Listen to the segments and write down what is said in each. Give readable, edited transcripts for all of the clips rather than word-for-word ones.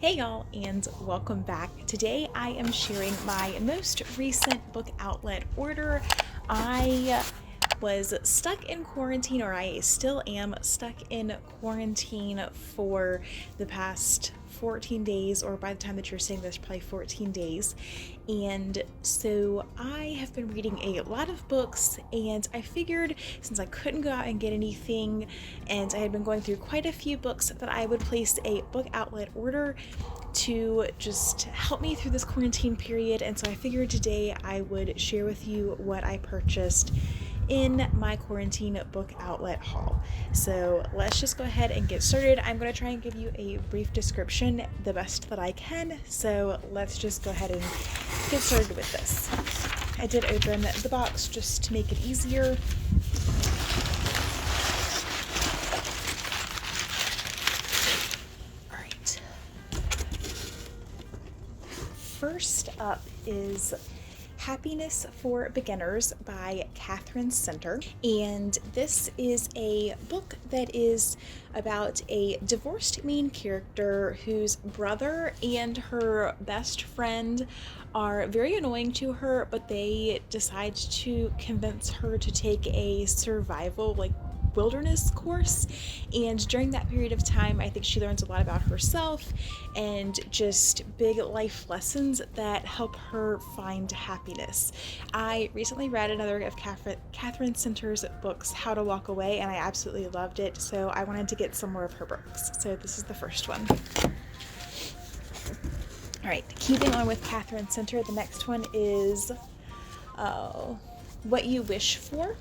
Hey y'all, and welcome back. Today I am sharing my most recent book outlet order. I was stuck in quarantine, or I still am stuck in quarantine for the past 14 days, or by the time that you're seeing this, probably 14 days. And so I have been reading a lot of books, and I figured since I couldn't go out and get anything, and I had been going through quite a few books, that I would place a book outlet order to just help me through this quarantine period. And so I figured today I would share with you what I purchased in my quarantine book outlet haul. So let's just go ahead and get started. I'm going to try and give you a brief description the best that I can. So let's just go ahead and get started with this. I did open the box just to make it easier. All right. First up is Happiness for Beginners by Katherine Center. And this is a book that is about a divorced main character whose brother and her best friend are very annoying to her, but they decide to convince her to take a survival, wilderness course. And during that period of time, I think she learns a lot about herself and just big life lessons that help her find happiness. I recently read another of Katherine Center's books, How to Walk Away, and I absolutely loved it, so I wanted to get some more of her books. So this is the first one. All right, keeping on with Katherine Center, the next one is What You Wish For.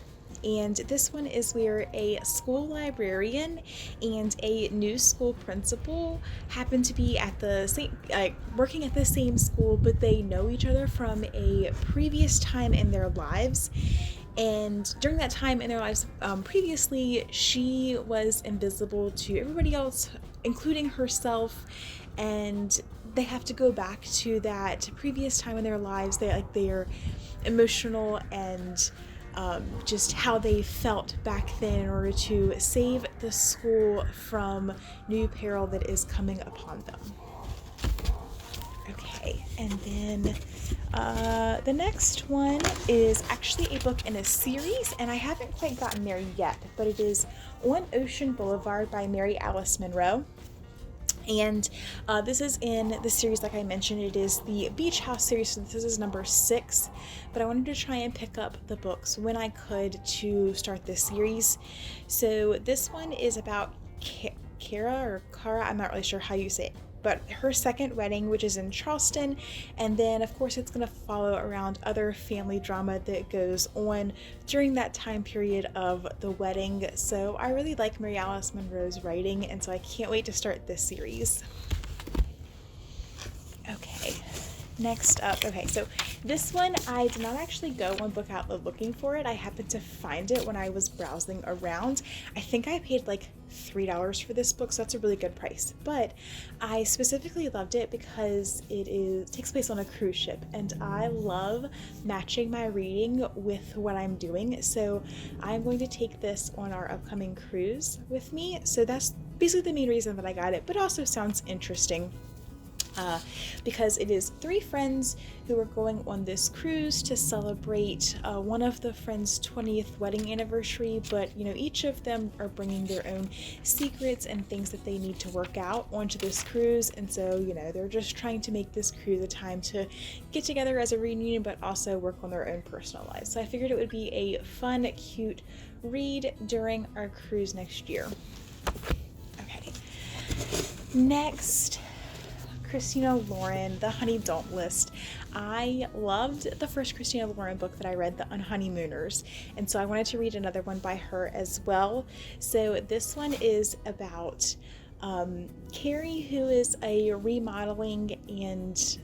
And this one is where a school librarian and a new school principal happen to be at the same, working at the same school, but they know each other from a previous time in their lives. And during that time in their lives previously, she was invisible to everybody else, including herself. And they have to go back to that previous time in their lives. Their emotional and just how they felt back then in order to save the school from new peril that is coming upon them. Okay, and then the next one is actually a book in a series, and I haven't quite gotten there yet, but it is On Ocean Boulevard by Mary Alice Monroe. And this is in the series, like I mentioned, it is the Beach House series, so this is number 6, but I wanted to try and pick up the books when I could to start this series. So this one is about Kara, I'm not really sure how you say it, but her second wedding, which is in Charleston, and then of course it's going to follow around other family drama that goes on during that time period of the wedding. So I really like Mary Alice Monroe's writing, and so I can't wait to start this series. Okay, next up, so this one I did not actually go on Book Outlet looking for it. I happened to find it when I was browsing around. I think I paid like $3 for this book, so that's a really good price. But I specifically loved it because it takes place on a cruise ship, and I love matching my reading with what I'm doing. So I'm going to take this on our upcoming cruise with me. So that's basically the main reason that I got it, but it also sounds interesting. Because it is 3 friends who are going on this cruise to celebrate one of the friends' 20th wedding anniversary, but each of them are bringing their own secrets and things that they need to work out onto this cruise. And so they're just trying to make this cruise a time to get together as a reunion, but also work on their own personal lives. So I figured it would be a fun, cute read during our cruise next year. Okay, next, Christina Lauren, The Honey Don't List. I loved the first Christina Lauren book that I read, The Unhoneymooners, and so I wanted to read another one by her as well. So this one is about Carrie, who is a remodeling and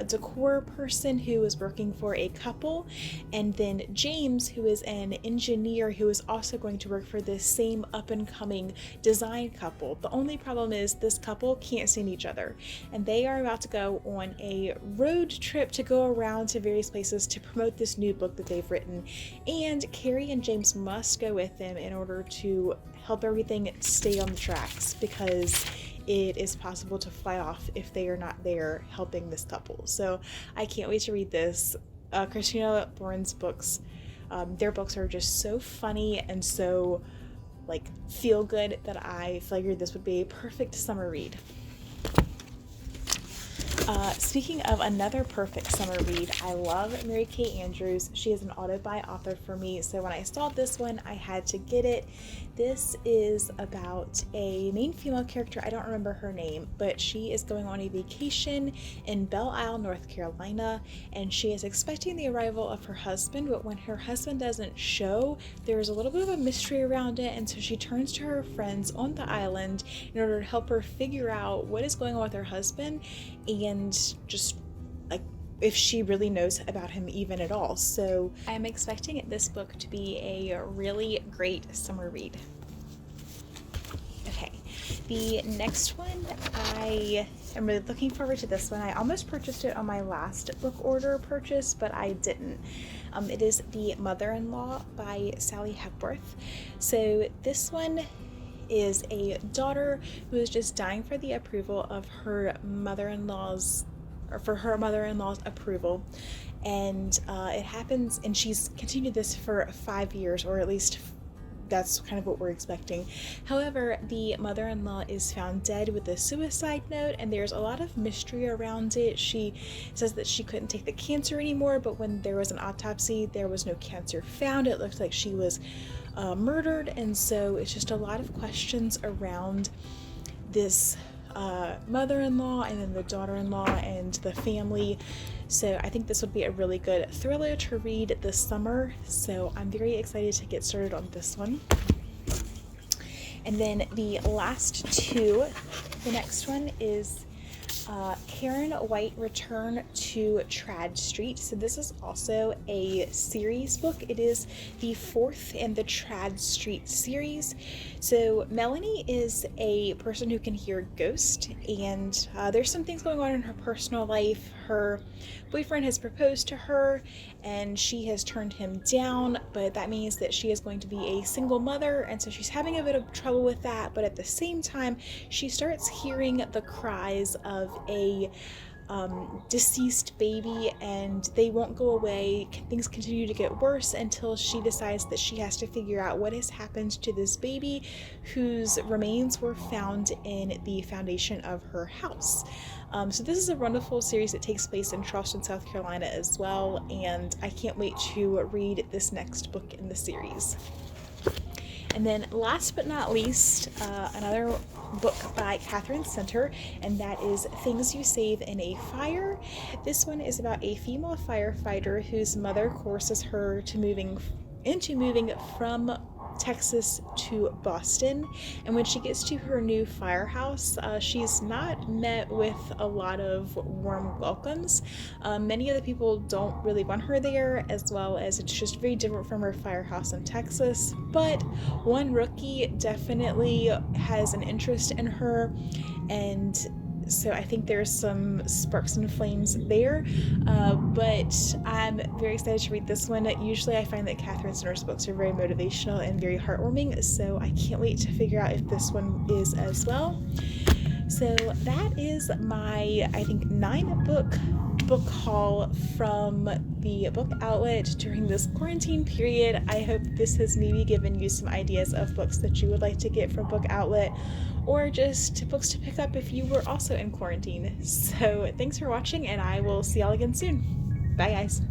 decor person who is working for a couple, and then James, who is an engineer who is also going to work for this same up-and-coming design couple. The only problem is this couple can't stand each other, and they are about to go on a road trip to go around to various places to promote this new book that they've written, and Carrie and James must go with them in order to help everything stay on the tracks, because it is possible to fly off if they are not there helping this couple. So I can't wait to read this. Christina Lauren's books, their books are just so funny and so like feel good that I figured this would be a perfect summer read. Speaking of another perfect summer read, I love Mary Kay Andrews. She is an auto-buy author for me, so when I saw this one, I had to get it. This is about a main female character. I don't remember her name, but she is going on a vacation in Belle Isle, North Carolina, and she is expecting the arrival of her husband, but when her husband doesn't show, there's a little bit of a mystery around it, and so she turns to her friends on the island in order to help her figure out what is going on with her husband and just like if she really knows about him even at all. So I'm expecting this book to be a really great summer read. Okay, the next one, I am really looking forward to this one. I almost purchased it on my last book order purchase, but I didn't. It is The Mother-in-Law by Sally Hepworth. So this one is a daughter who is just dying for the approval of her mother-in-law's, or for her mother-in-law's approval, and it happens, and she's continued this for 5 years, or at least that's kind of what we're expecting. However, the mother-in-law is found dead with a suicide note, and there's a lot of mystery around it. She says that she couldn't take the cancer anymore, but when there was an autopsy, there was no cancer found. It looked like she was murdered, and so it's just a lot of questions around this mother-in-law and then the daughter-in-law and the family. So I think this would be a really good thriller to read this summer, so I'm very excited to get started on this one. And then the last two, the next one is Karen White Return to Trad Street. So this is also a series book. It is the fourth in the Trad Street series. So Melanie is a person who can hear ghosts, and there's some things going on in her personal life. Her boyfriend has proposed to her and she has turned him down, but that means that she is going to be a single mother, and so she's having a bit of trouble with that. But at the same time, she starts hearing the cries of a deceased baby, and they won't go away. Things continue to get worse until she decides that she has to figure out what has happened to this baby whose remains were found in the foundation of her house. So this is a wonderful series that takes place in Charleston, South Carolina as well, and I can't wait to read this next book in the series. And then last but not least, another book by Katherine, and that is Things You Save in a Fire. This one is about a female firefighter whose mother coerces her to moving from Texas to Boston, and when she gets to her new firehouse, she's not met with a lot of warm welcomes. Many of the people don't really want her there, as well as it's just very different from her firehouse in Texas, but one rookie definitely has an interest in her, and so I think there's some sparks and flames there, but I'm very excited to read this one. Usually I find that Katherine Center's books are very motivational and very heartwarming, so I can't wait to figure out if this one is as well. So that is my, I think, 9-book book haul from the book outlet during this quarantine period. I hope this has maybe given you some ideas of books that you would like to get from book outlet, or just books to pick up if you were also in quarantine. So thanks for watching, and I will see y'all again soon. Bye guys.